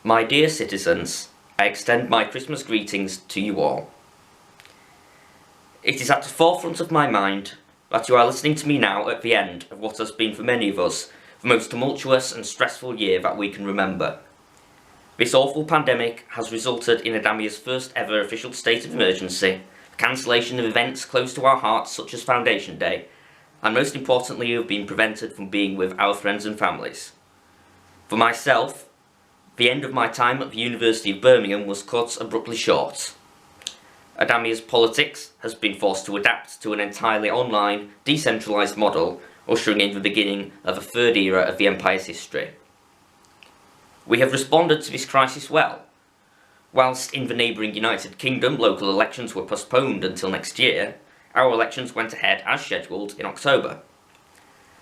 My dear citizens, I extend my Christmas greetings to you all. It is at the forefront of my mind that you are listening to me now at the end of what has been for many of us the most tumultuous and stressful year that we can remember. This awful pandemic has resulted in Adamia's first ever official state of emergency, the cancellation of events close to our hearts such as Foundation Day, and most importantly, you have been prevented from being with our friends and families. For myself, the end of my time at the University of Birmingham was cut abruptly short. Adamia's politics has been forced to adapt to an entirely online, decentralised model, ushering in the beginning of a third era of the Empire's history. We have responded to this crisis well. Whilst in the neighbouring United Kingdom local elections were postponed until next year, our elections went ahead as scheduled in October.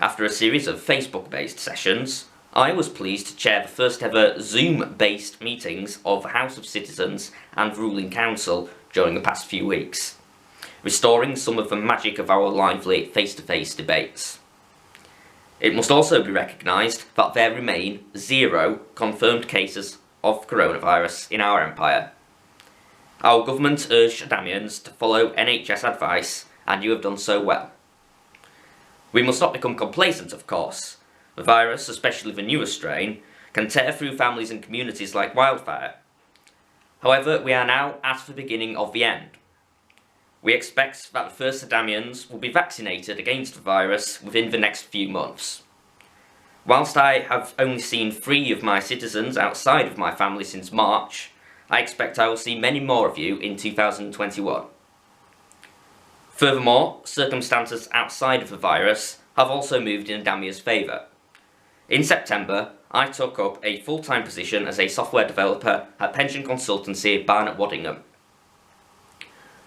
After a series of Facebook-based sessions, I was pleased to chair the first ever Zoom-based meetings of the House of Citizens and ruling council during the past few weeks, restoring some of the magic of our lively face-to-face debates. It must also be recognised that there remain 0 confirmed cases of coronavirus in our empire. Our government urged Adamians to follow NHS advice, and you have done so well. We must not become complacent, of course. The virus, especially the newer strain, can tear through families and communities like wildfire. However, we are now at the beginning of the end. We expect that the first Adamians will be vaccinated against the virus within the next few months. Whilst I have only seen 3 of my citizens outside of my family since March, I expect I will see many more of you in 2021. Furthermore, circumstances outside of the virus have also moved in Adamia's favour. In September, I took up a full-time position as a software developer at pension consultancy Barnett Waddingham.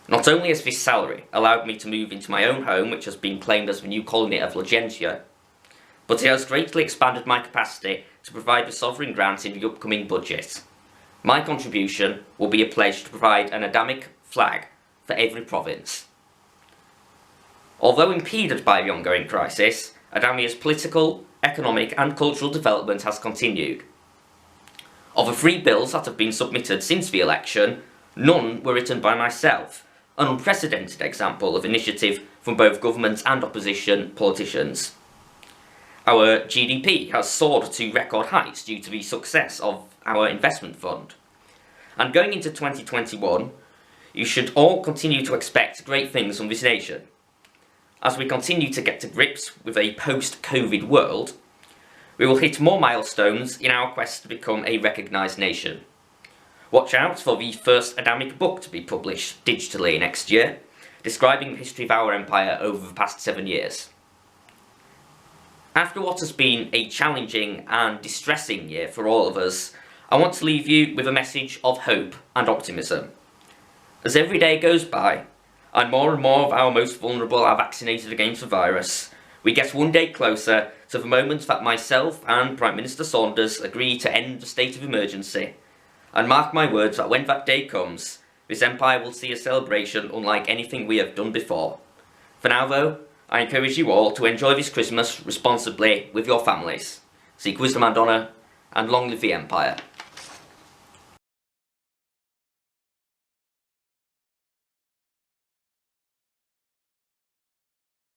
Not only has this salary allowed me to move into my own home, which has been claimed as the new colony of Majesty, but it has greatly expanded my capacity to provide the sovereign grant in the upcoming budget. My contribution will be a pledge to provide an Adamic flag for every province. Although impeded by the ongoing crisis, Adamia's political, economic and cultural development has continued. Of the 3 bills that have been submitted since the election, none were written by myself, an unprecedented example of initiative from both government and opposition politicians. Our GDP has soared to record heights due to the success of our investment fund. And going into 2021, you should all continue to expect great things from this nation. As we continue to get to grips with a post-COVID world, we will hit more milestones in our quest to become a recognised nation. Watch out for the first Adamic book to be published digitally next year, describing the history of our empire over the past 7 years. After what has been a challenging and distressing year for all of us, I want to leave you with a message of hope and optimism. As every day goes by, and more of our most vulnerable are vaccinated against the virus, we get one day closer to the moment that myself and Prime Minister Saunders agree to end the state of emergency. And mark my words that when that day comes, this empire will see a celebration unlike anything we have done before. For now though, I encourage you all to enjoy this Christmas responsibly with your families. Seek wisdom and honour, and long live the empire.